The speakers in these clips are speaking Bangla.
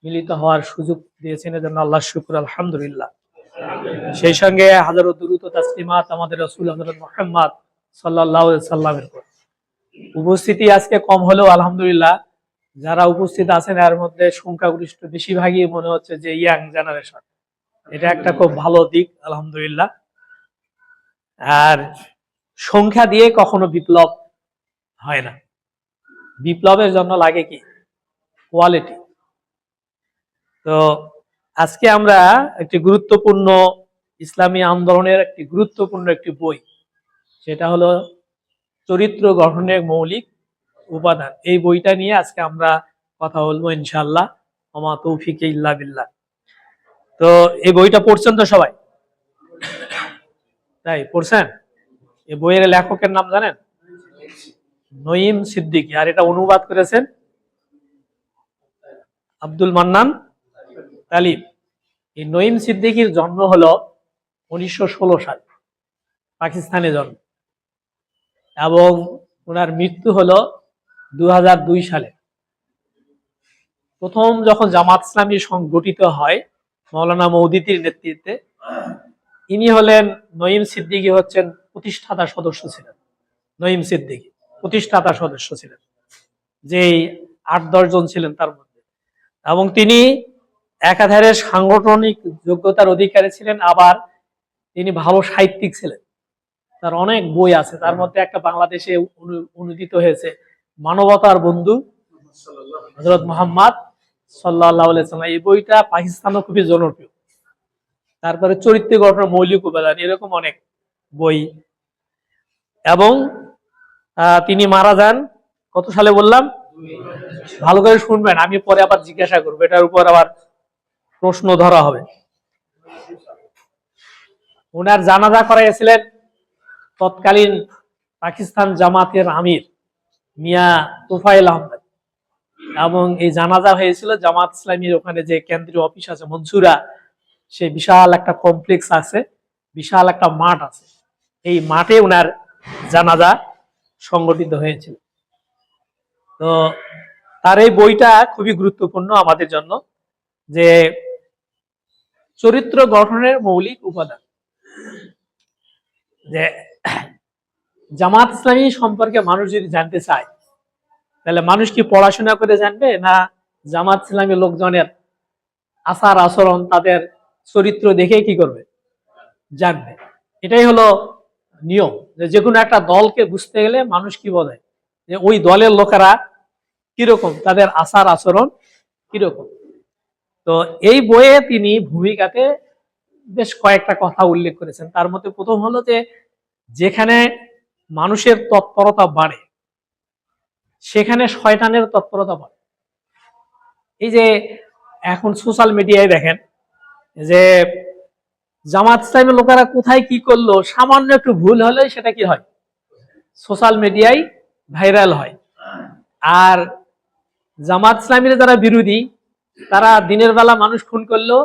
মিলিত হওয়ার সুযোগ দিয়েছেন, এজন্য আল্লাহ শুকর, আলহামদুলিল্লাহ। সেই সঙ্গে হাজারো দুরূদ ও তাসলিমাত আমাদের রাসূল হযরত মুহাম্মদ সাল্লাল্লাহু আলাইহি সাল্লামের উপর। উপস্থিতি আজকে কম হলেও আলহামদুলিল্লাহ যারা উপস্থিত আছেন এর মধ্যে সংখ্যাগরিষ্ঠ বেশিরভাগই মনে হচ্ছে যে ইয়াং জেনারেশন। এটা একটা খুব ভালো দিক, আলহামদুলিল্লাহ। আর সংখ্যা দিয়ে কখনো বিপ্লব হয় না, বিপ্লবের জন্য লাগে কি? কোয়ালিটি। তো আজকে আমরা একটি গুরুত্বপূর্ণ ইসলামী আন্দোলনের একটি গুরুত্বপূর্ণ একটি বই, সেটা হলো চরিত্র গঠনের মৌলিক উপাদান। এই বইটা নিয়ে আজকে আমরা কথা বলবো ইনশাআল্লাহ। ওমা তৌফিক ইল্লা বিল্লাহ। তো এই বইটা পড়ছেন তো সবাই? তাই পড়ছেন? এই বইয়ের লেখকের নাম জানেন? নঈম সিদ্দিকী। আর এটা অনুবাদ করেছেন আব্দুল মান্নান তালিব। এই নঈম সিদ্দিকীর জন্ম হলো 1916 সাল, পাকিস্তানে জন্ম, এবং ওনার মৃত্যু হলো 2002 সালে। প্রথম যখন জামাত ইসলামী সংগঠিত হয় মাওলানা মওদুদির নেতৃত্বে, ইনি হলেন নঈম সিদ্দিকী, হচ্ছেন প্রতিষ্ঠাতা সদস্য ছিলেন। নঈম সিদ্দিকী প্রতিষ্ঠাতা সদস্য ছিলেন, যে 8-10 জন ছিলেন তার মধ্যে। এবং তিনি একাধারে সাংগঠনিক যোগ্যতার অধিকারী ছিলেন, আবার তিনি ভালো সাহিত্যিক ছিলেন। তার অনেক বই আছে, তার মধ্যে একটা বাংলাদেশে অনুদিত হয়েছে, মানবতার বন্ধু হযরত মুহাম্মদ সাল্লাল্লাহু আলাইহি সাল্লাম। এই বইটা পাকিস্তানেও খুবই জনপ্রিয়। তারপরে চরিত্র গঠনের মৌলিক উপাদান, এরকম অনেক বই। এবং তিনি মারা যান কত সালে বললাম? ভালো করে শুনবেন, আমি পরে আবার জিজ্ঞাসা করবো, এটার উপর আবার প্রশ্ন ধরা হবে। ওনার জানাজা করাইছিলেন তৎকালীন পাকিস্তান জামাতের আমির মিয়া তোফায়েল আহমেদ, এবং এই জানাজা হয়েছিল জামাত ইসলামীর ওখানে যে কেন্দ্রীয় অফিস আছে মনসুরা, সে বিশাল একটা কমপ্লেক্স আছে, বিশাল একটা মাঠ আছে, এই মাঠে ওনার জানাজা সংগঠিত হয়েছিল। তো তার এই বইটা খুবই গুরুত্বপূর্ণ আমাদের জন্য, যে চরিত্র গঠনের মৌলিক উপাদান। যে জামাত ইসলামী সম্পর্কে মানুষ যদি জানতে চায়, তাহলে মানুষ কি পড়াশোনা করে জানবে, না জামাত ইসলামী লোকজনের আচার আচরণ, তাদের চরিত্র দেখে কি করবে? জানবে। এটাই হলো নিয়ম, যে কোনো একটা দলকে বুঝতে গেলে মানুষ কি বোঝে, যে ওই দলের লোকেরা কিরকম, তাদের আচার আচরণ কিরকম। তো এই বইয়ে তিনি ভূমিকাতে বেশ কয়েকটা কথা উল্লেখ করেছেন। তার মধ্যে প্রথম হলো যে যেখানে মানুষের তৎপরতা বাড়ে সেখানে শয়তানের তৎপরতা বাড়ে। এই যে এখন সোশ্যাল মিডিয়ায় দেখেন যে জামাত ইসলামের লোকেরা কোথায় কি করলো, সামান্য একটু ভুল হলে সেটা কি হয়? সোশ্যাল মিডিয়ায় ভাইরাল হয়। আর জামাত ইসলামীর যারা বিরোধী, তারা দিনের বেলা মানুষ খুন করলো,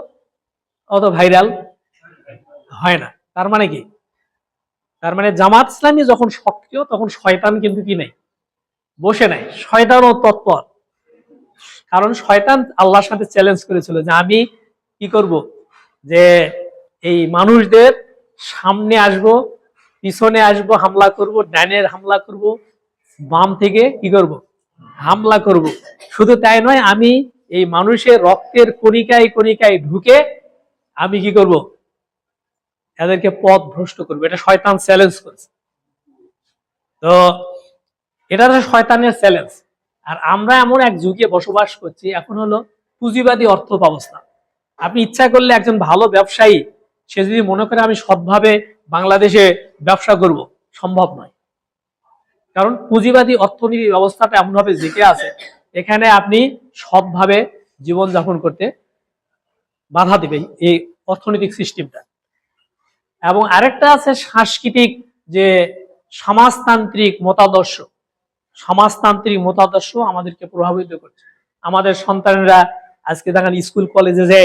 অত ভাইরাল হয় না। তার মানে কি? তার মানে জামাত ইসলামী যখন সক্রিয়, তখন শয়তান কিন্তু কি নেই, বসে নাই। শয়তানও তৎপর, কারণ শয়তান আল্লাহর সাথে চ্যালেঞ্জ করেছিল যে আমি কি করব, যে এই মানুষদের সামনে আসব, পিছনে আসব, হামলা করব, ডানের হামলা করব, বাম থেকে কি করব, হামলা করব। শুধু তাই নয়, আমি এই মানুষের রক্তের কণিকায় কণিকায় ঢুকে আমি কি করব, এদেরকে পথ ভ্রষ্ট করবো। এটা শয়তান চ্যালেঞ্জ করেছে। তো এটা শয়তানের চ্যালেঞ্জ। আর আমরা এমন এক যুগে বসবাস করছি, এখন হলো পুঁজিবাদী অর্থ ব্যবস্থা। আপনি ইচ্ছা করলে একজন ভালো ব্যবসায়ী, সে যদি মনে করে আমি সৎভাবে বাংলাদেশে ব্যবসা করব, সম্ভব নয়। কারণ পুঁজিবাদী অর্থনীতি ব্যবস্থাটা এমনভাবে জেঁকে আছে, এখানে আপনি সৎভাবে জীবনযাপন করতে বাধা দেবে এই অর্থনৈতিক সিস্টেমটা। এবং আরেকটা আছে সাংস্কৃতিক, যে সমাজতান্ত্রিক মতাদর্শ। সমাজতান্ত্রিক মতাদর্শ আমাদেরকে প্রভাবিত করছে। আমাদের সন্তানেরা আজকে দেখেন স্কুল কলেজে যে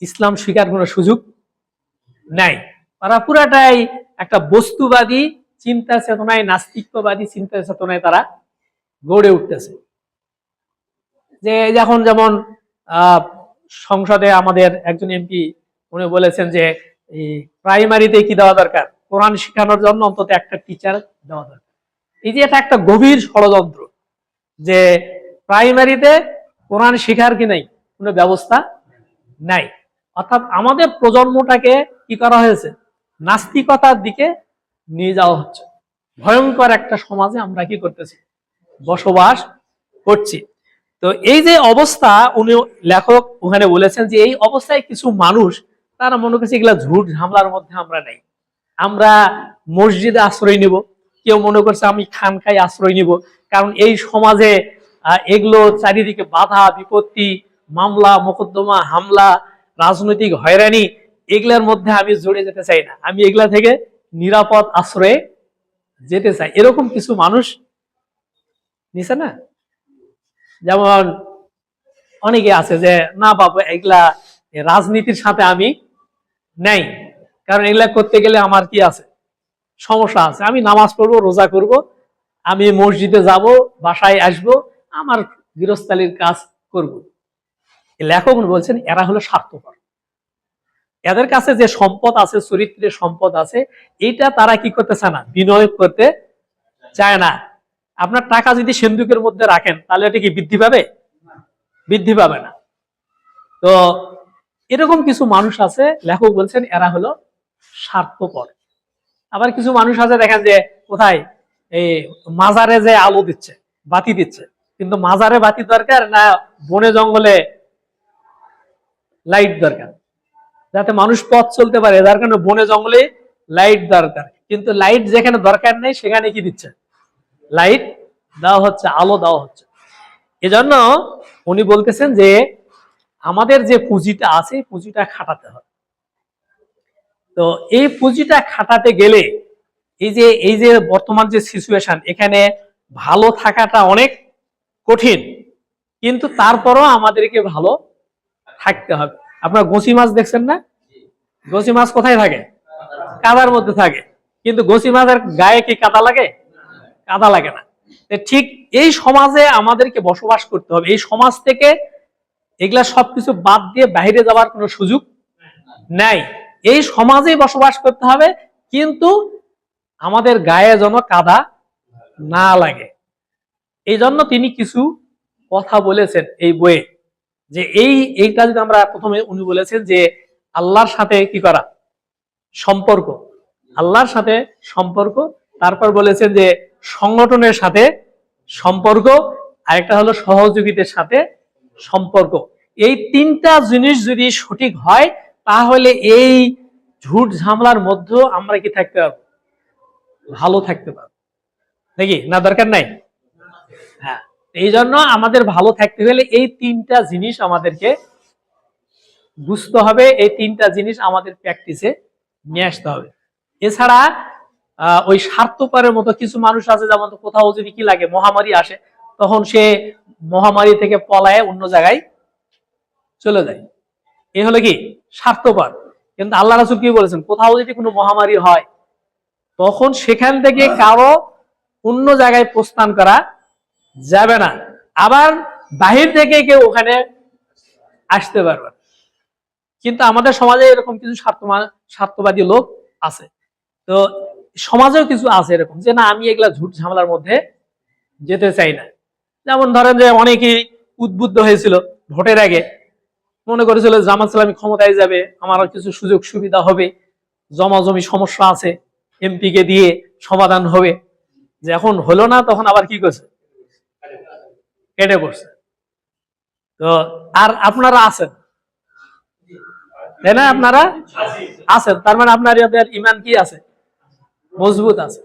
ইসলাম শিখার কোনো সুযোগ নাই। তারা পুরাটাই একটা বস্তুবাদী চিন্তা চেতনায়, নাস্তিকবাদী চিন্তা চেতনায় তারা গড়ে উঠতেছে। যে এখন যেমন সংসদে আমাদের একজন এমপি উনি বলেছেন যে এই প্রাইমারিতে কি দেওয়া দরকার, কোরআন শেখানোর জন্য অন্তত একটা টিচার দেওয়া দরকার। এই যে এটা একটা গভীর ষড়যন্ত্র যে প্রাইমারিতে কোরআন শেখার কি নাই, কোনো ব্যবস্থা নাই। অর্থাৎ আমাদের প্রজন্মটাকে কি করা হয়েছে, নাস্তিকতার দিকে নিয়ে যাওয়া হচ্ছে। ভয়ঙ্কর একটা সমাজে আমরা কি করতেছি, বসবাস করছি। তো এই যে অবস্থা, উনি লেখক ওখানে বলেছেন যে এই অবস্থায় কিছু মানুষ তারা মনে করছে এগুলা ঝুট ঝামলার মধ্যে আমরা নাই, আমরা মসজিদে আশ্রয় নিব। কেউ মনে করছে আমি খানকায় আশ্রয় নিব, কারণ এই সমাজে এগুলো চারিদিকে বাধা বিপত্তি, মামলা মোকদ্দমা, হামলা, রাজনৈতিক হয়রানি, এগুলার মধ্যে আমি জড়িয়ে যেতে চাই না, আমি এগুলা থেকে নিরাপদ আশ্রয়ে যেতে চাই। এরকম কিছু মানুষ নিছে না। যেমন অনেকে আছে যে না বাবা এগুলা রাজনীতির সাথে আমি নেই, কারণ এগুলা করতে গেলে আমার কি আছে, সমস্যা আছে। আমি নামাজ পড়বো, রোজা করব, আমি মসজিদে যাব, বাসায় আসব, আমার গৃহস্থালির কাজ করব। লেখক বলছেন এরা হলো স্বার্থপর। এদের কাছে যে সম্পদ আছে, চরিত্রের সম্পদ আছে, এইটা তারা কি করতে চায় না, বিনিয়োগ করতে চায় না। আপনার টাকা যদি সিন্ধুকের মধ্যে রাখেন তাহলে এটা কি বৃদ্ধি পাবে? বৃদ্ধি পাবে না। তো এরকম কিছু মানুষ আছে, লেখক বলছেন এরা হলো স্বার্থপর। আবার কিছু মানুষ আছে দেখেন যে কোথায় এই মাজারে যে আলো দিচ্ছে, বাতি দিচ্ছে, কিন্তু মাজারে বাতি দরকার না বনে জঙ্গলে লাইট দরকার, যাতে মানুষ পথ চলতে পারে, যার কারণে বনে জঙ্গলে লাইট দরকার। কিন্তু লাইট যেখানে দরকার নেই সেখানে কি দিচ্ছে, লাইট দেওয়া হচ্ছে, আলো দেওয়া হচ্ছে। এজন্য উনি বলতেছেন যে আমাদের যে পুঁজিটা আছে, পুঁজিটা খাটাতে হবে। তো এই পুঁজিটা খাটাতে গেলে এই যে বর্তমান যে সিচুয়েশন, এখানে ভালো থাকাটা অনেক কঠিন, কিন্তু তারপরও আমাদেরকে ভালো থাকতে হবে। আপনার গোসি মাছ দেখছেন না? গোসি মাছ কোথায় থাকে? কাদার মধ্যে থাকে। কিন্তু গোসি মাছের গায়ে কি কাদা লাগে? কাদা লাগে না। ঠিক এই সমাজে আমাদেরকে বসবাস করতে হবে। এই সমাজ থেকে এগুলা সবকিছু বাদ দিয়ে বাইরে যাওয়ার কোনো সুযোগ নাই। এই সমাজেই বসবাস করতে হবে, কিন্তু আমাদের গায়ে যেন কাদা না লাগে। এই জন্য তিনি কিছু কথা বলেছেন এই বইয়ে, যে এইটা যদি আমরা প্রথমে উনি বলেছেন যে আল্লাহর সাথে কি করা, সম্পর্ক, আল্লাহর সাথে সম্পর্ক। তারপর বলেছেন যে সংগঠনের সাথে সম্পর্ক, আরেকটা হলো সহযোগিতার সাথে সম্পর্ক। এই তিনটা জিনিস যদি সঠিক হয় তাহলে এই ঝুট ঝামেলার মধ্যে আমরা কি থাকতে পারবো, ভালো থাকতে পারবো নাকি? না দরকার নাই? হ্যাঁ, এই জন্য আমাদের ভালো থাকতে হলে এই তিনটা জিনিস আমাদেরকে বুঝতে হবে, এই তিনটা জিনিস আমাদের প্র্যাকটিসে নিয়ে আসতে হবে। এছাড়া ওই স্বার্থপরের মতো কিছু মানুষ আছে, যেমন কোথাও যদি কি লাগে মহামারী আসে, তখন সে মহামারী থেকে পলায় অন্য জায়গায় চলে যায়। এ হলো কি স্বার্থপর। কিন্তু আল্লাহ রাসূল কি বলেছেন, কোথাও যদি কোনো মহামারী হয় তখন সেখান থেকে কারো অন্য জায়গায় প্রস্থান করা যাবে না, আবার বাহির থেকে কেউ ওখানে আসতে পারবে। কিন্তু আমাদের সমাজে এরকম কিছু স্বার্থবাদী লোক আছে। তো সমাজেও কিছু আছে এরকম যে না, আমি এগুলা ঝুট ঝামেলার মধ্যে যেতে চাই না। যেমন ধরেন যে অনেকেই উদ্বুদ্ধ হয়েছিল ভোটের আগে, মনে করেছিল জামাত ইসলামী ক্ষমতায় যাবে, আমার কিছু সুযোগ সুবিধা হবে, জমাজমি সমস্যা আছে, এমপিকে দিয়ে সমাধান হবে। যে এখন হলো না, তখন আবার কি করছে, কেটে পড়ছে। তো আর আপনারা আছেন, তাই না? আপনারা আছেন, তার মানে আপনার ইমান কি আছে, মজবুত আছে।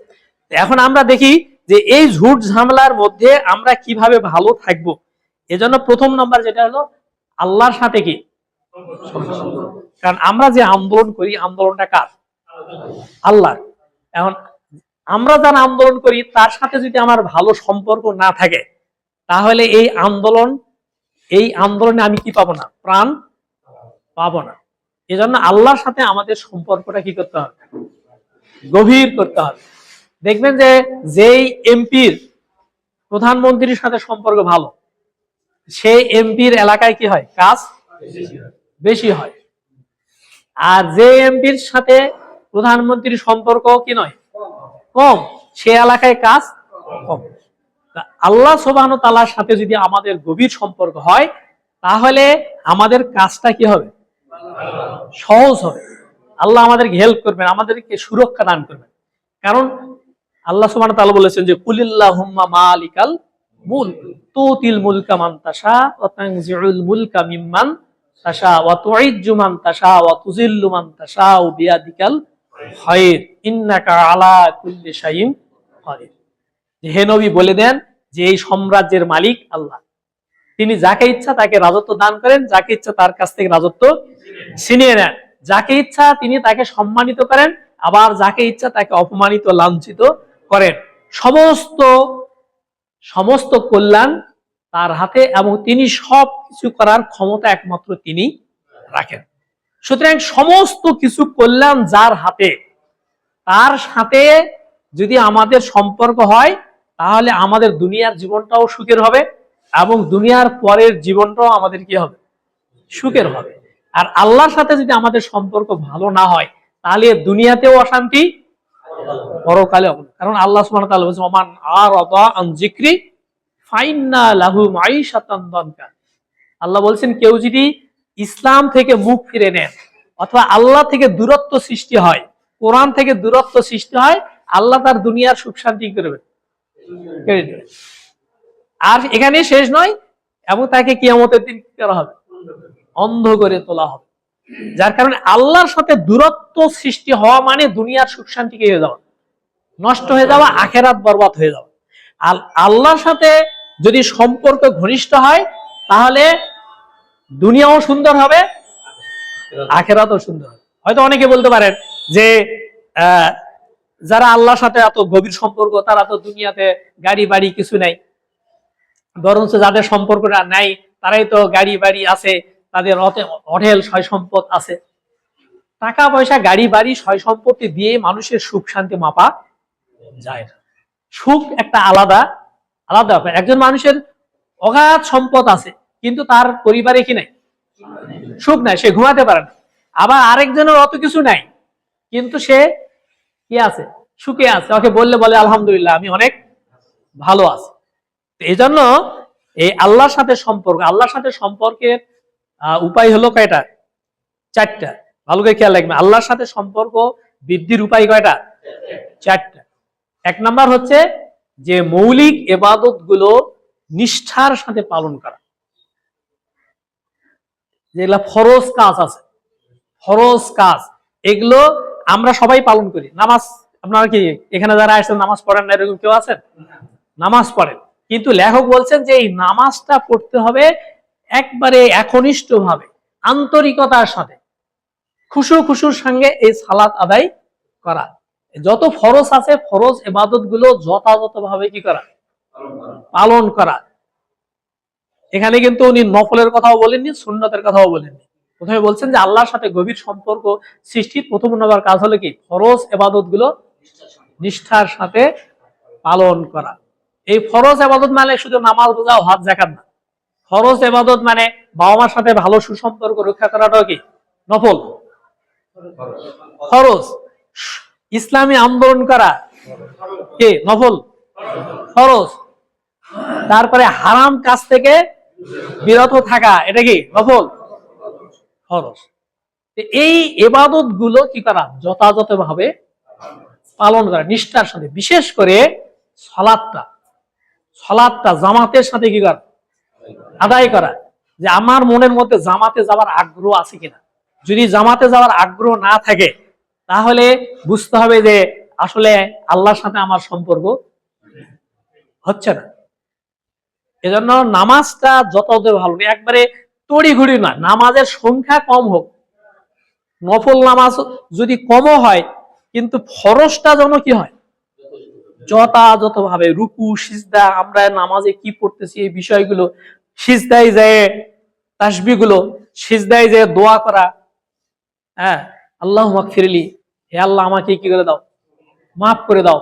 এখন আমরা দেখি যে এই ঝুট ঝামেলার মধ্যে আমরা কিভাবে ভালো থাকবো। এজন্য প্রথম নম্বর যেটা হলো আল্লাহর সাথে কি, কারণ আমরা যে আন্দোলন করি, আন্দোলনটা কার? আল্লাহ। এখন আমরা যারা আন্দোলন করি তার সাথে যদি আমার ভালো সম্পর্ক না থাকে, তাহলে এই আন্দোলনে আমি কি পাবো না, প্রাণ পাবো না। এজন্য আল্লাহর সাথে আমাদের সম্পর্কটা কি করতে হবে, গভীর করতে হবে। দেখবেন যে যেই এমপির প্রধানমন্ত্রীর সাথে সম্পর্ক ভালো, সেই এমপির এলাকায় কি হয়, কাজ বেশি হয়। আর যে এমপির সাথে প্রধানমন্ত্রীর সম্পর্ক কি নয়, কম, সে এলাকায় কাজ কম। আল্লাহ সুবহানাহু ওয়া তাআলার সাথে যদি আমাদের গভীর সম্পর্ক হয়, তাহলে আমাদের কাজটা কি হবে, সহজ হবে। আল্লাহ আমাদেরকে হেল্প করবেন, আমাদেরকে সুরক্ষা দান করবেন। কারণ আল্লাহ সুবহানাহু ওয়া তাআলা বলেছেন যে কুলিল্লাহুম্মা মালিকাল মুলক তুতিল মুলকা মান তাশা ওয়া তানজিউল মুলকা মিম্মান তাশা ওয়া তুইজ্জু মান তাশা ওয়া তুযিল্লু মান তাশা বিয়াদিকাল খায়র ইন্নাকা আলা কুল্লি শাইইন কাদির। হে নবী বলে দেন যে এই সাম্রাজ্যের মালিক আল্লাহ, তিনি যাকে ইচ্ছা তাকে রাজত্ব দান করেন, যাকে ইচ্ছা তার কাছ থেকে রাজত্ব ছিনিয়ে নেন, যাকে ইচ্ছা তিনি তাকে সম্মানিত করেন, আবার যাকে ইচ্ছা তাকে অপমানিত লাঞ্ছিত করেন। সমস্ত সমস্ত কল্যাণ তার হাতে, এবং তিনি সব কিছু করার ক্ষমতা একমাত্র তিনি রাখেন। সুতরাং সমস্ত কিছু কল্যাণ যার হাতে, তার সাথে যদি আমাদের সম্পর্ক হয়, তাহলে আমাদের দুনিয়ার জীবনটাও সুখের হবে এবং দুনিয়ার পরের জীবনটাও আমাদের কি হবে, সুখের হবে। আর আল্লাহর সাথে যদি আমাদের সম্পর্ক ভালো না হয়, তাহলে দুনিয়াতেও অশান্তি, পরকালে অবনতি। কারণ আল্লাহ সুবহানাহু ওয়া তাআলা বলেছেন ওমান আরাদা আন যিকরি ফাইন্না লাহু মাঈশাতান দানকা। আল্লাহ বলছেন কেউ যদি ইসলাম থেকে মুখ ফিরে নেন, অথবা আল্লাহ থেকে দূরত্ব সৃষ্টি হয়, কোরআন থেকে দূরত্ব সৃষ্টি হয়, আল্লাহ তার দুনিয়ার সুখ শান্তি করবেন, কেড়ে নেবেন। আর এখানে শেষ নয়, এবং তাকে কিয়ামতের দিন কি করা হবে, অন্ধ করে তোলা হবে। যার কারণে আল্লাহর সাথে দূরত্ব সৃষ্টি হওয়া মানে দুনিয়ার সুখ শান্তি হয়ে যাওয়া, নষ্ট হয়ে যাওয়া, আখেরাত বরবাদ হয়ে যাওয়া। আর আল্লাহর সাথে যদি সম্পর্ক ঘনিষ্ঠ হয়, তাহলে দুনিয়াও সুন্দর হবে, আখেরাতও সুন্দর হবে। হয়তো অনেকে বলতে পারেন যে যারা আল্লাহর সাথে এত গভীর সম্পর্ক, তারা তো দুনিয়াতে গাড়ি বাড়ি কিছু নাই, বরঞ্চ যাদের সম্পর্কটা নাই তারাই তো গাড়ি বাড়ি আছে, তাদের অঢেল সয় সম্পদ আছে। টাকা পয়সা, গাড়ি বাড়ি, সয় সম্পত্তি দিয়ে মানুষের সুখ শান্তি মাপা যায় না। সুখ একটা আলাদা আলাদা ব্যাপার। একজন মানুষের অগাধ সম্পদ আছে, কিন্তু তার পরিবারে কি নাই, সুখ নাই, সে ঘুমাতে পারে না। আবার আরেকজনের অত কিছু নাই, কিন্তু সে কি আছে, সুখে আছে, ওকে বললে বলে আলহামদুলিল্লাহ আমি অনেক ভালো আছি। এই জন্য এই আল্লাহর সাথে সম্পর্ক, আল্লাহর সাথে সম্পর্কের উপায় হলো কয়টা, চারটা। ভালো করে খেয়াল রাখবেন, আল্লাহর সাথে সম্পর্ক বৃদ্ধির উপায় কয়টা, চারটা। এক নাম্বার হচ্ছে যে মৌলিক ইবাদত গুলো নিষ্ঠার সাথে পালন করা। যেগুলা ফরজ কাজ আছে, ফরজ কাজ, এগুলো আমরা সবাই পালন করি। নামাজ, আপনারা কি এখানে যারা আসছেন নামাজ পড়েন না, এরকম কেউ আছেন? নামাজ পড়েন, কিন্তু লেখক বলছেন যে এই নামাজটা পড়তে হবে একবারে একনিষ্ঠ ভাবে, আন্তরিকতার সাথে, খুশুর সঙ্গে এই সালাত আদায় করা। যত ফরজ আছে, ফরজ ইবাদত গুলো যথাযথভাবে কি করা, পালন করা। এখানে কিন্তু উনি নফলের কথাও বলেননি, সুন্নতের কথাও বলেননি। প্রথমে বলছেন যে আল্লাহর সাথে গভীর সম্পর্ক সৃষ্টির প্রথম নম্বর কাজ হলো কি, ফরজ ইবাদত গুলো নিষ্ঠার সাথে পালন করা। এই ফরজ ইবাদত মানে শুধু নামাজ রোজা হজ যাকাত না। ফরজ ইবাদত মানে বাবা মার সাথে ভালো সুসম্পর্ক রক্ষা করাটাও কি নফল, ফরজ। ইসলামী আন্দোলন করা কি নফল, ফরজ। তারপরে হারাম কাজ থেকে বিরত থাকা, এটা কি নফল, ফরজ। এই ইবাদত গুলো কি করা, যথাযথভাবে পালন করা নিষ্ঠার সাথে। বিশেষ করে সালাতটা জামাতের সাথে কি করা, আদায় করা। যে আমার মনের মধ্যে জামাতে যাওয়ার আগ্রহ আছে কিনা। যদি জামাতে যাওয়ার আগ্রহ না থাকে, তাহলে বুঝতে হবে যে আসলে আল্লাহর সাথে আমার সম্পর্ক হচ্ছে না। এজন্য নামাজটা যত ভালো, একবারে তড়িঘড়ি না, নামাজের সংখ্যা কম হোক, নফল নামাজ যদি কমও হয়, কিন্তু ফরজটা যেন কি হয়, যথাযথভাবে রুকু সিজদা, আমরা নামাজে কি পড়তেছি এই বিষয়গুলো, সিজদায় যায় তাসবিহ গুলো, সিজদায় যায় দোয়া করা, হ্যাঁ আল্লাহু মাগফিরলি, হে আল্লাহ আমাকে কি করে দাও, মাফ করে দাও।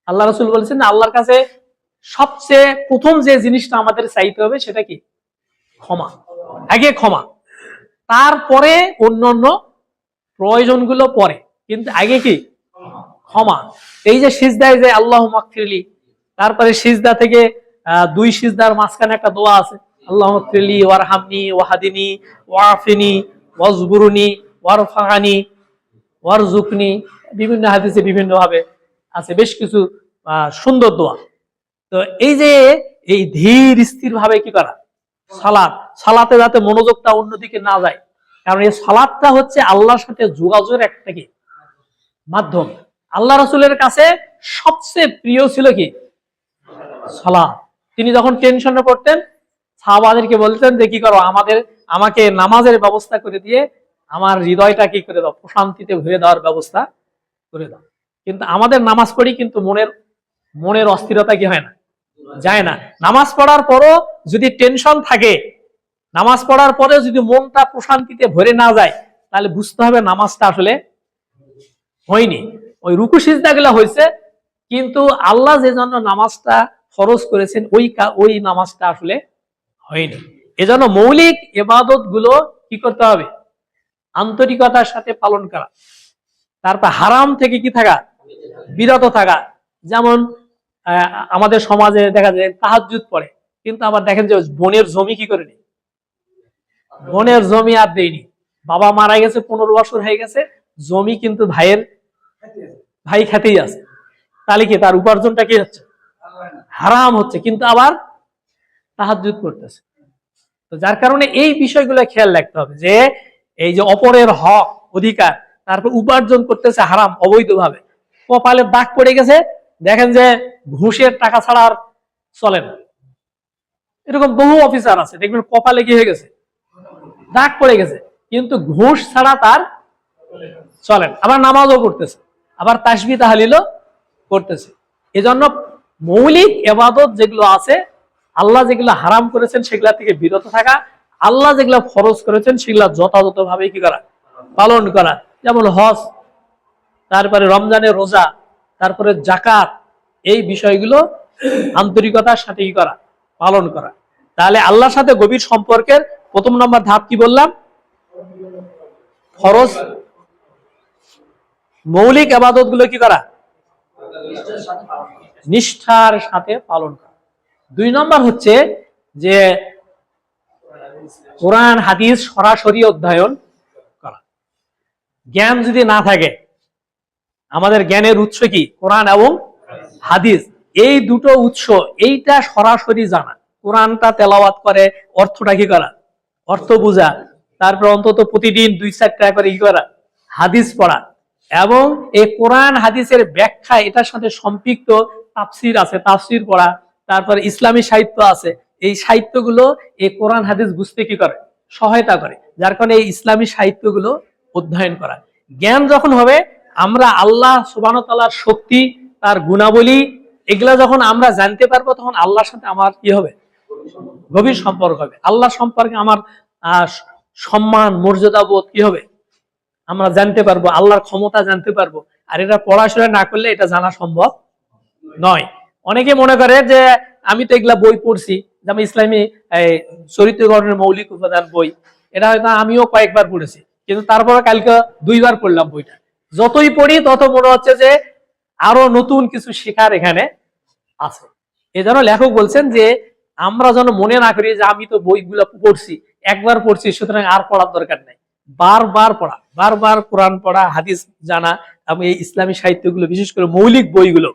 আল্লাহ রাসূল বলেছেন আল্লাহর কাছে সবচেয়ে প্রথম যে জিনিসটা আমাদের চাইতে হবে সেটা কি? ক্ষমা। আগে ক্ষমা, তারপরে অন্যান্য প্রয়োজনগুলো পরে, কিন্তু আগে কি? ক্ষমা। এই যে সিজদায় যে আল্লাহ মাগফিরলি, তারপরে সিজদা থেকে দুই সিজদার মাঝখানে একটা দোয়া আছে, আল্লাহ মাগফিরলি ওয়ারহামনি ওয়াহাদিনী ওয়াফিনী ওয়াজবুরুনি ওয়ারফানি ওয়ারজুকনি, বিভিন্ন হাদিসে বিভিন্ন ভাবে আছে, বেশ কিছু সুন্দর দোয়া। তো এই যে এই ধীর স্থির ভাবে কি করা, সালাতে যাতে মনোযোগটা অন্যদিকে না যায়, কারণ এই সালাতটা হচ্ছে আল্লাহর সাথে যোগাযোগের একটা কি মাধ্যম। আল্লাহ রাসূলের কাছে সবচেয়ে প্রিয় ছিল কি? সালাত। তিনি যখন টেনশনে পড়তেন সাহাবাদেরকে বলতেন যে কি করো, আমাকে নামাজের ব্যবস্থা করে দিয়ে আমার হৃদয়টা কি করে দাও, প্রশান্তিতে ভরে দেওয়ার ব্যবস্থা করে দাও। কিন্তু আমাদের নামাজ পড়ি কিন্তু মনের অস্থিরতা কি হয় না, যায় না। নামাজ পড়ার পরও যদি টেনশন থাকে, নামাজ পড়ার পরে যদি মনটা প্রশান্তিতে ভরে না যায়, তাহলে বুঝতে হবে নামাজটা আসলে হয়নি। ওই রুকু সিজদা গুলা হয়েছে, কিন্তু আল্লাহ যে জন্য নামাজটা ফরজ করেছেন ওই নামাজটা আসলে হয়নি। এজন্য মৌলিক ইবাদত গুলো কি করতে হবে? আন্তরিকতার সাথে পালন করা। তারপর হারাম থেকে কি থাকা, বিরত থাকা। যেমন আমাদের সমাজে দেখা যায় তাহাজ্জুদ পড়ে, কিন্তু আবার দেখেন যে বোনের জমি কি করে নেই, বোনের জমি আর দেয়নি, বাবা মারা গেছে 15 বছর হয়ে গেছে, জমি কিন্তু ভাই খেতেই আছে, তাহলে কি তার উপার্জনটা কি হচ্ছে? হারাম হচ্ছে, কিন্তু আবার তাহাজ্জুদ করতেছে। তো যার কারণে এই বিষয়গুলো খেয়াল রাখতে হবে যে এই যে অপরের হক অধিকার, তারপর উপার্জন করতেছে হারাম অবৈধভাবে, কপালে দাগ পড়ে গেছে, দেখেন যে ঘুষের টাকা ছাড়া আর চলে না। এরকম বহু অফিসার আছে, দেখবেন কপালে কি হয়ে গেছে, দাগ পড়ে গেছে, কিন্তু ঘুষ ছাড়া তার চলেন, আবার নামাজও পড়তেছে, আবার তাসবিহ তাহলিলও করতেছে। এজন্য মৌলিক ইবাদত যেগুলো আছে, আল্লাহ যেগুলো হারাম করেছেন সেগুলা থেকে বিরত থাকা, আল্লাহ যেগুলো ফরজ করেছেন সেগুলা যথাযথভাবে কি করা, পালন করা। যেমন হজ, তারপরে রমজানের রোজা, তারপরে যাকাত, এই বিষয়গুলো আন্তরিকতার সাথে কি করা, পালন করা। তাহলে আল্লাহর সাথে গভীর সম্পর্কের প্রথম নম্বর ধাপ কি বললাম? ফরজ মৌলিক ইবাদত গুলো কি করা, নিষ্ঠার সাথে পালন করা। 2 নম্বর হচ্ছে যে কোরআন হাদিস সরাসরি অধ্যয়ন করা। জ্ঞান যদি না থাকে, আমাদের জ্ঞানের উৎস কি? কোরআন এবং হাদিস, এই দুটো উৎস, এইটা সরাসরি জানা, কোরআনটা তেলাওয়াত করে অর্থটা কি করা, অর্থ বোঝা, তারপর অন্তত প্রতিদিন 2-4টা করে কি করা, হাদিস পড়া, এবং এই কোরআন হাদিসের ব্যাখ্যা, এটার সাথে সম্পৃক্ত তাফসির আছে, তাফসির পড়া, তারপর ইসলামী সাহিত্য আছে, এই সাহিত্যগুলো এই কোরআন হাদিস বুঝতে কি করে, সহায়তা করে। যার কারণে এই ইসলামী সাহিত্যগুলো অধ্যয়ন করা। জ্ঞান যখন হবে, আমরা আল্লাহ সুবহানাহু ওয়া তাআলার শক্তি, তার গুণাবলী, এগুলা যখন আমরা জানতে পারবো, তখন আল্লাহর সাথে আমার কি হবে, গভীর সম্পর্ক হবে। আল্লাহ সম্পর্কে আমার সম্মান মর্যাদা বোধ কি হবে, আমরা জানতে পারবো, আল্লাহর ক্ষমতা জানতে পারবো। আর এটা পড়াশোনা না করলে এটা জানা সম্ভব নয়। অনেকে মনে করে যে আমি তো এগুলা বই পড়ছি, যেমন ইসলামী চরিত্র গঠনের মৌলিক উপাদান বই, এটা হয়তো আমিও কয়েকবার পড়েছি, কিন্তু তারপরে কালকে 2বার পড়লাম বইটা। যতই পড়ি তত মনে হচ্ছে যে আরো নতুন কিছু শেখার এখানে আছে। এজন্য লেখক বলছেন যে আমরা যেন মনে না করি যে আমি তো বইগুলো পড়ছি, একবার পড়ছি সুতরাং আর পড়ার দরকার নাই। বারবার পড়া, বারবার কোরআন পড়া, হাদিস জানা, এবং এই ইসলামী সাহিত্যগুলো, বিশেষ করে মৌলিক বইগুলো,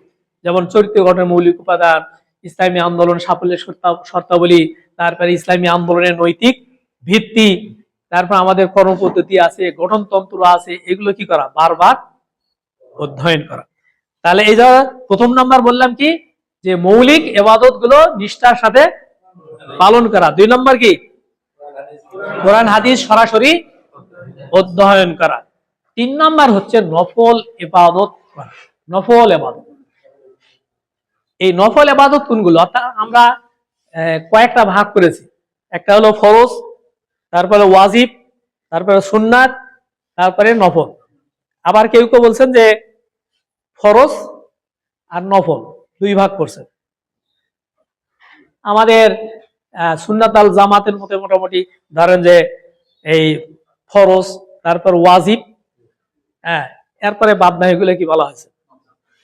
যেমন চরিত্র গঠনের মৌলিক উপাদান, ইসলামী আন্দোলন সাফল্যের শর্তাবলী, তারপরে ইসলামী আন্দোলনের নৈতিক ভিত্তি, তারপর আমাদের কর্মপদ্ধতি আছে, গঠনতন্ত্র আছে, এগুলো কি করা, বারবার অধ্যয়ন করা। তাহলে এই যে প্রথম নাম্বার বললাম কি, যে মৌলিক ইবাদত গুলো নিষ্ঠার সাথে পালন করা। 2 নম্বর কি, কোরআন হাদিস সরাসরি অধ্যয়ন করা। 3 নম্বর হচ্ছে নফল ইবাদত করা। নফল ইবাদত, এই নফল ইবাদত কোনগুলো? অর্থাৎ আমরা কয়েকটা ভাগ করেছি, একটা হলো ফরজ, তারপরে ওয়াজিব, তারপরে সুন্নাত, তারপরে নফল। আবার কেউ কেউ বলছেন যে ফরজ আর নফল 2 ভাগ করছেন। আমাদের সুন্নাত আল জামাতের মতে মোটামুটি ধরেন যে এই ফরজ, তারপর ওয়াজিব, হ্যাঁ, এরপরে বাদ নাই এগুলো কি বলা হয়েছে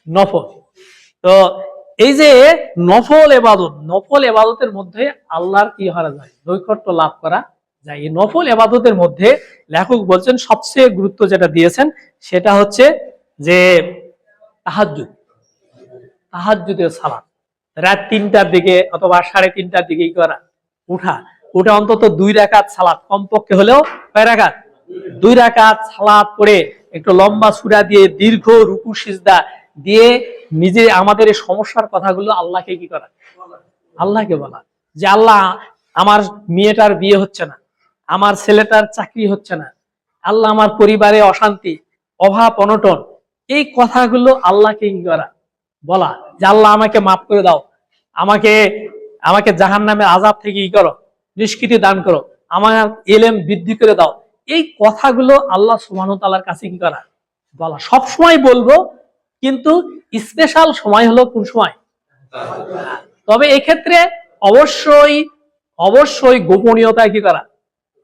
নফল। তো এই যে নফল এবাদতের মধ্যে আল্লাহর কি করা যায়, নৈকট্য লাভ করা যায়। এই নফল এবাদতের মধ্যে লেখক বলছেন সবচেয়ে গুরুত্ব যেটা দিয়েছেন সেটা হচ্ছে যে তাহাজ্জুদের সালাত, রাত 3টার দিকে অথবা 3:30টার দিকে করা, উঠা অন্তত 2 রাকাত সালাত, কমপক্ষে হলেও কয় রাকাত, 2 রাকাত সালাত পড়ে একটু লম্বা সূরা দিয়ে দীর্ঘ রুকু সিজদা দিয়ে নিজে আমাদের এই সমস্যার কথাগুলো আল্লাহকে কি করা, আল্লাহকে বলা যে আল্লাহ আমার মেয়েটার বিয়ে হচ্ছে না, আমার ছেলেটার চাকরি হচ্ছে না, আল্লাহ আমার পরিবারে অশান্তি, অভাব, অনটন, এই কথাগুলো আল্লাহকে কি করা, বলা যে আল্লাহ আমাকে মাফ করে দাও, আমাকে আমাকে জাহান্নামের আযাব থেকে কি করো, নিষ্কৃতি দান করো, আমার ইলম বৃদ্ধি করে দাও। এই কথাগুলো আল্লাহ সুবহানাহু ওয়া তাআলার কাছে কি করা, বলা। সব সময় বলবো, কিন্তু স্পেশাল সময় হলো কোন সময়, তবে এক্ষেত্রে অবশ্যই গোপনীয়তা কি করা,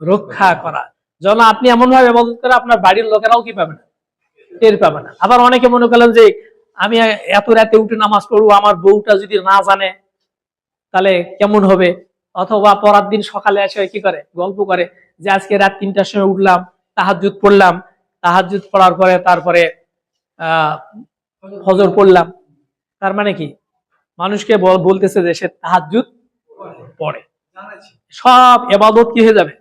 রক্ষা করা। যেন আপনি এমন ভাবে ইবাদত করে আপনার বাড়ির লোকেরাও কি পাবে না, টের পাবে না। আবার অনেকে মনে করলেন যে আমি এত রাতে উঠে নামাজ পড়বো, আমার বউটা যদি না জানে তাহলে কেমন হবে, অথবা পরের দিন সকালে এসে কি করে, গল্প করে যে আজকে রাত 3টার সময় উঠলাম, তাহাজ্জুদ পড়লাম, তাহাজ্জুদ পড়ার পরে তারপরে ফজর পড়লাম। তার মানে কি, মানুষকে বলতেছে যে সে তাহাজ্জুদ পড়ে। সব ইবাদত কি হয়ে যাবে,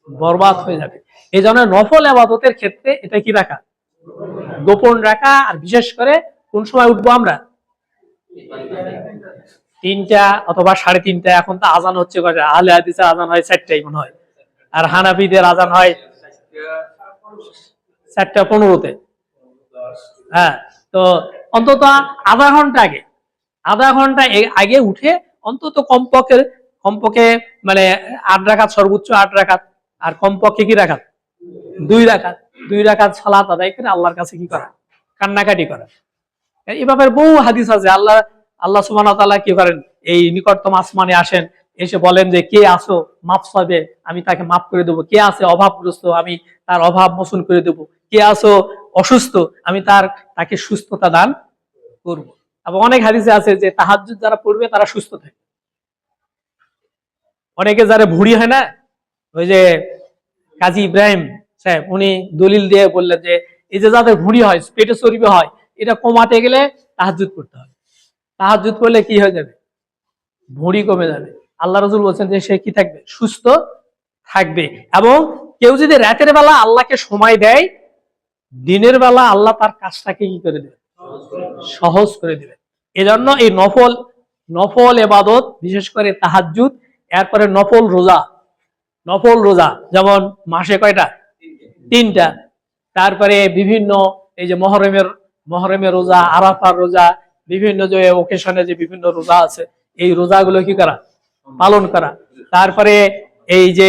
বরবাদ হয়ে যাবে। এই জন্য নফল ইবাদতের ক্ষেত্রে এটা কি রাখা, গোপন রাখা। আর বিশেষ করে কোন সময় উঠবো আমরা, 3টা অথবা 3:30। এখন তো আজান হচ্ছে, আহলে হাদিসের আজান হয় 4টায় মনে হয়, আর হানাফিদের আজান হয় 4:15-তে। হ্যাঁ, তো অন্তত আধা ঘন্টা আগে উঠে অন্তত কমপক্ষে মানে 8 রাকাত, সর্বোচ্চ 8 রাকাত, আর কমপক্ষে কি রাকাত, 2 রাকাত সালাত আদায় করে আল্লাহর কাছে কি করা, কান্নাকাটি করা। এভাবে বহু হাদিস আছে। আল্লাহ সুবহানাহু ওয়া তাআলা কি করেন, এই নিকটতম আসমানে আসেন, এসে বলেন যে কে আসো মাফ চাইবে, আমি তাকে মাফ করে দেবো। কে আছে অভাবগ্রস্ত, আমি তার অভাব মোচন করে দেবো। কে আসো অসুস্থ, আমি তাকে সুস্থতা দান করব। এবং অনেক হাদিসে আছে যে তাহাজ্জুদ যারা পড়বে তারা সুস্থ থাকে। অনেকে যারা ভুঁড়ি হয় না, ওই যে কাজী ইব্রাহিম সাহেব, উনি দলিল দিয়ে বললেন যে এই যে যাদের ভুঁড়ি হয়, পেটে চর্বি হয়, এটা কমাতে গেলে তাহাজ্জুদ পড়তে হবে। তাহাজ্জুদ পড়লে কি হয়ে যাবে, ভুঁড়ি কমে যাবে। আল্লাহ রাসূল বলছেন যে সে কি থাকবে, সুস্থ থাকবে। এবং কেউ যদি রাতের বেলা আল্লাহকে সময় দেয়, দিনের বেলা আল্লাহ তার কাজটাকে কি করে দেবে, সহজ করে দেবে। এজন্য এই নফল ইবাদত, বিশেষ করে তাহাজ্জুদ, এরপরে নফল রোজা, যেমন মাসে কয়টা, 3টা। তারপরে বিভিন্ন এই যে মহরমের রোজা, আরাফার রোজা, বিভিন্ন যে ওকেশনে যে বিভিন্ন রোজা আছে, এই রোজাগুলো কি করা, পালন করা। তারপরে এই যে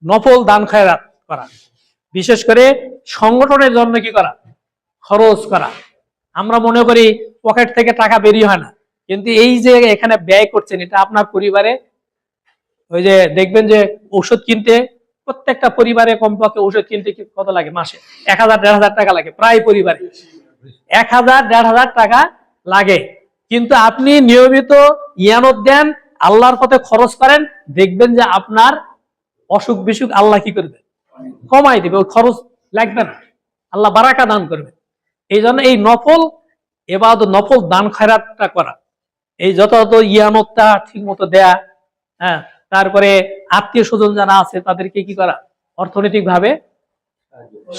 নফল দান খয়রাত করা, বিশেষ করে সংগঠনের জন্য কি করা, খরচ করা। আমরা মনে করি পকেট থেকে টাকা বেরিয়ে হয় না, কিন্তু এই যে এখানে ব্যয় করছেন, এটা আপনার পরিবারে, ওই যে দেখবেন যে ঔষধ কিনতে, প্রত্যেকটা পরিবারে কমপক্ষে ওষুধ কিনতে কত লাগে, মাসে 1000-1500 টাকা লাগে, প্রায় পরিবারে 1000-1500 টাকা লাগে। কিন্তু আপনি নিয়মিত ইয়ানত দেন, আল্লাহর পথে খরচ করেন, দেখবেন যে আপনার অসুখ বিসুখ আল্লাহ কি করবে, কমাই দিবে, ওই খরচ লাগবে না, আল্লাহ বারাকা দান করবে। এই জন্য এই নফল দান খয়রাতটা করা, এই যত ইয়ানতটা ঠিক মতো দেয়া, হ্যাঁ, তারপরে আত্মীয় স্বজন যারা আছে তাদেরকে কি করা, অর্থনৈতিক ভাবে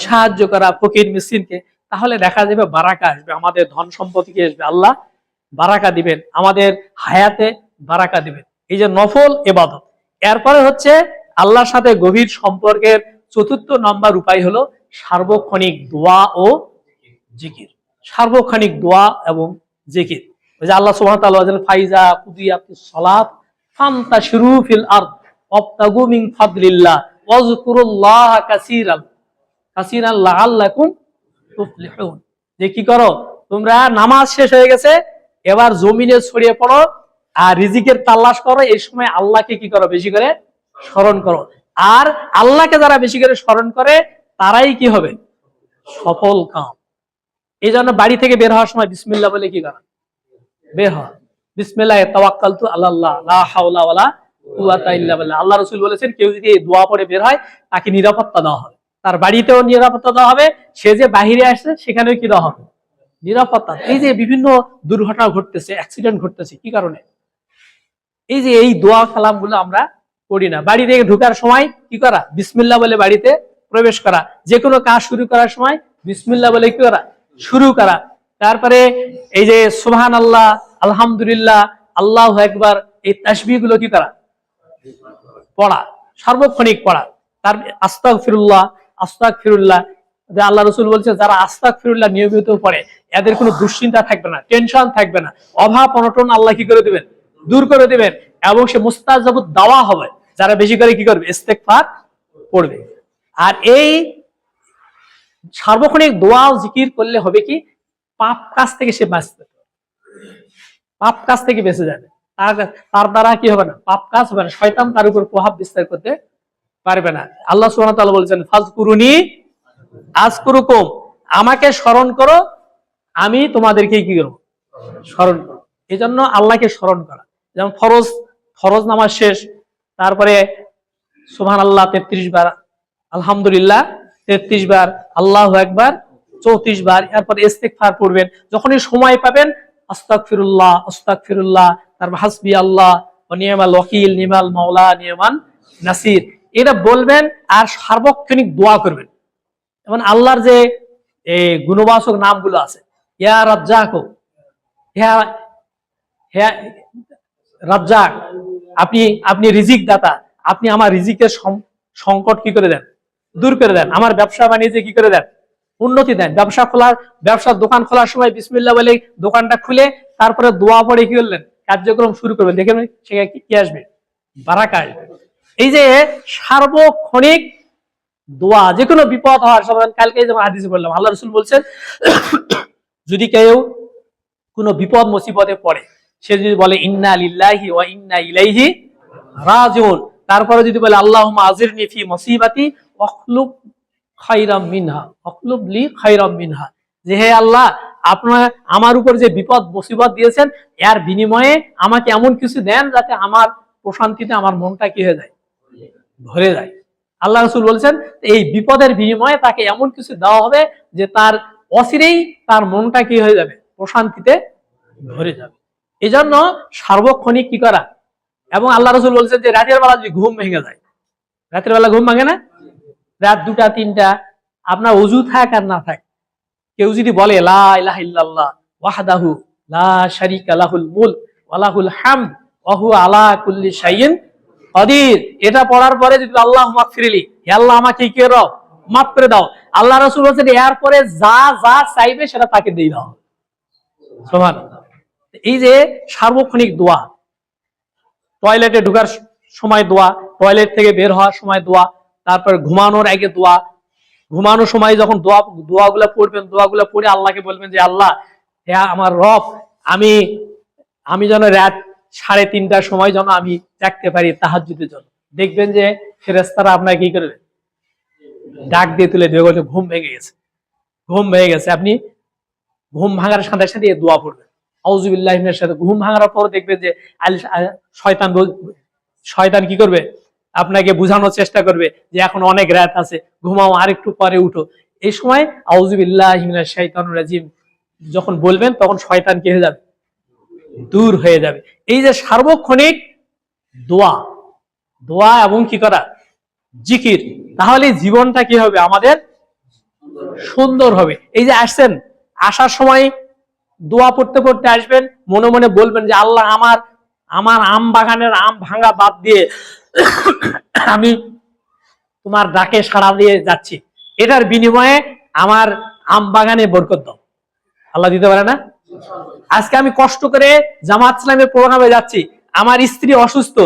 সাহায্য করা, ফকির মিসকিনকে, তাহলে দেখা যাবে বারাকা আসবে, আমাদের ধন সম্পত্তিকে আসবে, আল্লাহ বারাকা দিবেন, আমাদের হায়াতে বারাকা দিবেন। এই যে নফল ইবাদত। এরপরে হচ্ছে আল্লাহর সাথে গভীর সম্পর্কের 4র্থ নম্বর উপায় হলো সার্বক্ষণিক দোয়া ও জিকির। সার্বক্ষণিক দোয়া এবং জিকির। ওই যে আল্লাহ সুবহানাহু ওয়া তাআলা বলেন, ফাইজা কুদিয়াতিস সালাত ফান্তাশিরু ফিল আরদ ওয়াবতাগু মিন ফাদলিল্লাহ ওয়াজকুরুল্লাহা কাসীরান লাআল্লাকুম তুফলিহুন। যে কি করো, তোমরা নামাজ শেষ হয়ে গেছে, এবার জমিনে ছড়িয়ে পড়ো, আর রিজিকের তালাশ করো, এই সময় আল্লাহকে কি করো, বেশি করে স্মরণ করো। আর আল্লাহকে যারা বেশি করে স্মরণ করে তারাই কি হবে, সফল কাম। এই জন্য বাড়ি থেকে বের হওয়ার সময় বিসমিল্লাহ বলে কি করা, বের হওয়া। বিসমিল্লাহি তাওয়াক্কালতু আলাল্লাহ লা হাওলা ওয়ালা কুওয়াতা ইল্লা বিল্লাহ। আল্লাহ রাসূল বলেছেন, কেউ যদি এই দোয়া পড়ে বের হয় তাকে নিরাপত্তা দেওয়া হবে, তার বাড়িতেও নিরাপত্তা দেওয়া হবে, সে যে বাহিরে আসছে সেখানেও কি দেওয়া হবে, নিরাপত্তা। এই যে বিভিন্ন দুর্ঘটনা ঘটতেছে, অ্যাক্সিডেন্ট ঘটতেছে, কি কারণে? এই যে এই দোয়া কালাম গুলো আমরা পড়ি না। বাড়ি থেকে ঢোকার সময় কি করা, বিসমিল্লাহ বলে বাড়িতে প্রবেশ করা। যে কোনো কাজ শুরু করার সময় বিসমিল্লাহ বলে কি করা, শুরু করা। তারপরে এই যে সুবহানাল্লাহ, আলহামদুলিল্লাহ, আল্লাহু আকবার, এই তাসবিহ গুলো কি করা, পড়া, সার্বক্ষণিক পড়া। তার আস্তাগফিরুল্লাহ, আস্তাগফিরুল্লাহ। আল্লাহ রাসূল বলছে, যারা আস্তাগফিরুল্লাহ নিয়মিত পড়ে এদের কোনো দুশ্চিন্তা থাকবে না, টেনশন থাকবে না, অভাব অনটন আল্লাহ কি করে দিবেন, দূর করে দিবেন, এবং সে মুস্তাজাবুদ দাওয়া হবে যারা বেশি করে কি করবে, ইস্তেগফার পড়বে। আর এই সার্বক্ষণিক দোয়া ও জিকির করলে হবে কি, পাপ কাজ থেকে সে বাঁচবে, পাপ কাজ থেকে বেঁচে যাবে। তার দ্বারা কি হবে না, পাপ কাজ হবে না, শয়তান তার উপর প্রভাব বিস্তার করতে পারবে না। আল্লাহ সুবহানাহু ওয়া তাআলা বলেছেন, ফাজকুরুনি আযকুরুকুম, আমাকে স্মরণ করো, আমি তোমাদেরকে কি করব, স্মরণ করো। এই জন্য আল্লাহকে স্মরণ করা, যেমন ফরজ নামাজ শেষ, তারপরে সুবহানাল্লাহ 33 বার, আলহামদুলিল্লাহ 33 বার, আল্লাহু আকবার 34 বার, এরপর ইস্তেগফার পড়বেন। যখনই সময় পাবেন আস্তাগফিরুল্লাহ, আস্তাগফিরুল্লাহ, তারপর হাসবি আল্লাহ ওয়া নি'মাল ওয়াকিল, নি'মাল মাওলা নি'মান নাসির, এটা বলবেন। আর সার্বক্ষণিক দোয়া করবেন। যেমন আল্লাহর যে এই গুণবাচক নামগুলো আছে, ইয়া রাজ্জাক, হে রাজ্জাক, আপনি রিজিক দাতা, আপনি আমার রিজিকের সংকট কি করে দেন, দূর করে দেন, আমার ব্যবসা বাণিজ্যে কি করে দেন, উন্নতি দেন। ব্যবসার দোকান খোলার সময় বিসমিল্লাহ বলে দোকানটা খুলে তারপরে দোয়া পড়ে কি করলেন, কার্যক্রম শুরু করবেন, দেখেন সেখানে কি আসবে, বারাকা আসবে। এই যে সার্বক্ষণিক দোয়া, যে কোনো বিপদ হওয়ার সময়, কালকে যেমন হাদিসে বললাম, আল্লাহ রাসূল বলছেন, যদি কেউ কোনো বিপদ মুসিবতে পড়ে, সে যদি বলে ইন্না লিল্লাহি ওয়া ইন্না ইলাইহি রাজিউন, তারপরে যদি বলে আল্লাহুম্মা আজিরনি ফি মুসিবাতি ওয়াখলুব খায়রাম মিনহা, ওয়াখলুব লি খায়রাম মিনহা, যে হে আল্লাহ, আপনার আমার উপর যে বিপদ মুসিবত দিয়েছেন এর বিনিময়ে আমাকে এমন কিছু দেন যাতে আমার প্রশান্তিতে আমার মনটা কি হয়ে যায়, ভরে যায়। আল্লাহ রাসূল বলছেন, এই বিপদের বিনিময়ে তাকে এমন কিছু দেওয়া হবে যে তার অচিরেই তার মনটা কি হয়ে যাবে, প্রশান্তিতে ভরে যাবে। এই জন্য সার্বক্ষণিক কি করা। এবং আল্লাহ রাসূল বলছেন যে রাতের বেলা যদি ঘুম ভেঙে যায়, রাতের বেলা ঘুম ভাঙে না, রাত 2টা 3টা, আপনার ওযু থাক আর না থাক, কেউ যদি বলে লা ইলাহা ইল্লাল্লাহ ওয়াহদাহু লা শারীকা লাহুল মুলক ওয়া লাহুল হামদ ওয়া হুয়া আলা কুল্লি শাইইন কাদির, এটা পড়ার পরে যদি আল্লাহুম্মা গফিরলি, হে আল্লাহ আমাকে কি করো, মাফ করে দাও, আল্লাহ রাসূল বলেন এরপরে যা যা চাইবে সেটা তাকে দিয়ে দাও। সুবহানাল্লাহ। এই যে সার্বক্ষণিক দোয়া, টয়লেটে ঢোকার সময় দোয়া, টয়লেট থেকে বের হওয়ার সময় দোয়া, তারপর ঘুমানোর আগে দোয়া, ঘুমানোর সময় যখন দোয়াগুলো পড়বেন, দোয়াগুলো পড়ে আল্লাহকে বলবেন যে আল্লাহ, হে আমার রব, আমি যেন রাত 3:30টার সময় যেন আমি জাগতে পারি তাহাজ্জুদের জন্য। দেখবেন যে ফেরেশতারা আপনাকে কি করবে, ডাক দিয়ে তুলে দেবে, বলছে ঘুম ভেঙে গেছে, ঘুম ভেঙে গেছে। আপনি ঘুম ভাঙার সাথে সাথে এই দোয়া পড়বেন, আউযু বিল্লাহি মিনাশ শাইতানির। ঘুম ভাঙার পর দেখবেন যে শয়তান কি করবে, আপনাকে বোঝানোর চেষ্টা করবে যে এখন অনেক রাত আছে, ঘুমাও, আর একটু পরে উঠো। এই সময় আউযু বিল্লাহি মিনাশ শাইতানির রাজিম যখন বলবেন, তখন শয়তান কি হয়ে যাবে, দূর হয়ে যাবে। এই যে সার্বক্ষণিক দোয়া এবং কি করা, জিকির, তাহলে জীবনটা কি হবে, আমাদের সুন্দর হবে। এই যে আসছেন, আসার সময় দোয়া পড়তে পড়তে আসবেন, মনে মনে বলবেন যে আল্লাহ, আমার আম বাগানের আম ভাঙা বাদ দিয়ে আমি তোমার ডাকে সাড়া দিয়ে যাচ্ছি, এটার বিনিময়ে আমার আম বাগানে বরকত দাও। আল্লাহ দিতে পারে না? আজকে আমি কষ্ট করে জামাত ইসলামের প্রোগ্রামে যাচ্ছি, আমার স্ত্রী অসুস্থ,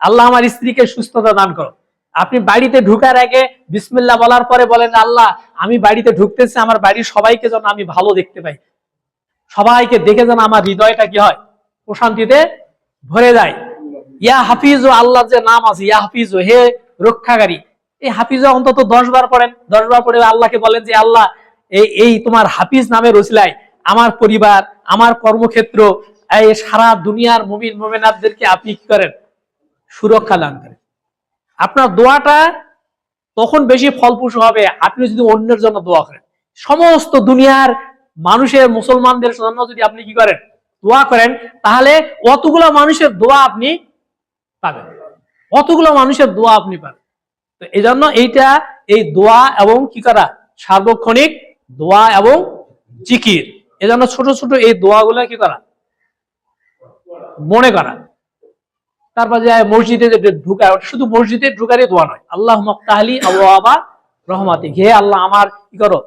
আল্লাহ আমার স্ত্রীকে সুস্থতা দান করো। আপনি বাড়িতে ঢুকার আগে বিসমিল্লাহ বলার পরে বলেন, আল্লাহ, আমি বাড়িতে ঢুকতেছি, আমার বাড়ির সবাইকে যেন আমি ভালো দেখতে পাই, সবাইকে দেখে যেন আমার হৃদয়টা কি হয়, প্রশান্তিতে ভরে যায়। ইয়া হাফিজ, আল্লাহ যে নাম আছে, ইয়া হাফিজ, হে রক্ষাকারী, এই হাফিজ অন্তত 10 বার পড়েন। 10 বার পড়ে আল্লাহকে বলেন যে আল্লাহ, এই তোমার হাফিজ নামের ওসিলায় আমার পরিবার, আমার কর্মক্ষেত্র, এই সারা দুনিয়ার মুমিন মুমিনাতদেরকে আপনি কি করেন? সুরক্ষা দান করেন। আপনার দোয়াটা তখন বেশি ফলপ্রসূ হবে আপনি যদি অন্যের জন্য দোয়া করেন। সমস্ত দুনিয়ার মানুষের, মুসলমানদের জন্য যদি আপনি কি করেন? দোয়া করেন, তাহলে অতগুলো মানুষের দোয়া আপনি পাবেন, অতগুলো মানুষের দোয়া আপনি পাবেন। তো এই জন্য এইটা, এই দোয়া এবং কি করা, সার্বক্ষণিক দোয়া এবং জিকির, এজন্য ছোট ছোট এই দোয়াগুলো কি করা, মনে করা। তারপর যে মসজিদে যে ঢুকায়, ওটা শুধু মসজিদে ঢুকারই দোয়া নয়। আল্লাহ মুফতাহলি আবওয়াবা রহমাতিক, হে আল্লাহ আমার কি করো,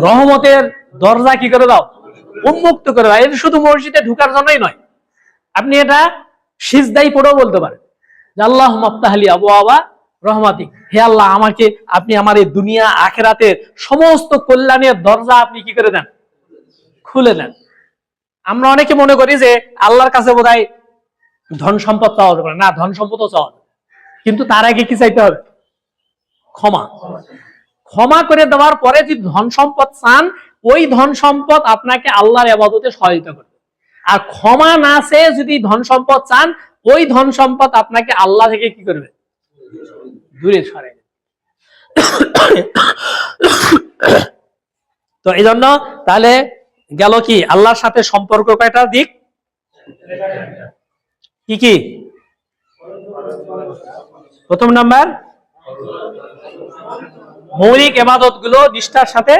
রহমতের দরজা কি করে দাও, উন্মুক্ত করে দাও। এটা শুধু মসজিদে ঢুকার জন্যই নয়, আপনি এটা সিজদাই পড়েও বলতে পারেন যে আল্লাহ মুফতাহলি আবওয়াবা রহমাতিক, হে আল্লাহ আমাকে আপনি আমার এই দুনিয়া আখিরাতের সমস্ত কল্যাণের দরজা আপনি কি করে দেন, খুলে দেন। আমরা অনেকে মনে করি যে আল্লাহর কাছে বোধহয় ধন সম্পদ চাওয়া যাবে না, ধন সম্পদও চাওয়া যাবে, কিন্তু তার আগে কি চাইতে হবে? ক্ষমা। ক্ষমা করে দেওয়ার পরে যদি ধন সম্পদ চান, ওই ধন সম্পদ আপনাকে আল্লাহর ইবাদতে সহায়তা করবে। আর ক্ষমা না চেয়ে যদি ধন সম্পদ চান, ওই ধন সম্পদ আপনাকে আল্লাহ থেকে কি করবে? দূরে সরাই। তো এই জন্য তাহলে গেল কি, আল্লাহর সাথে সম্পর্ক কয়টা দিক, কি কি? প্রথম নাম্বার, মৌলিক ইবাদত গুলো নিষ্ঠার সাথে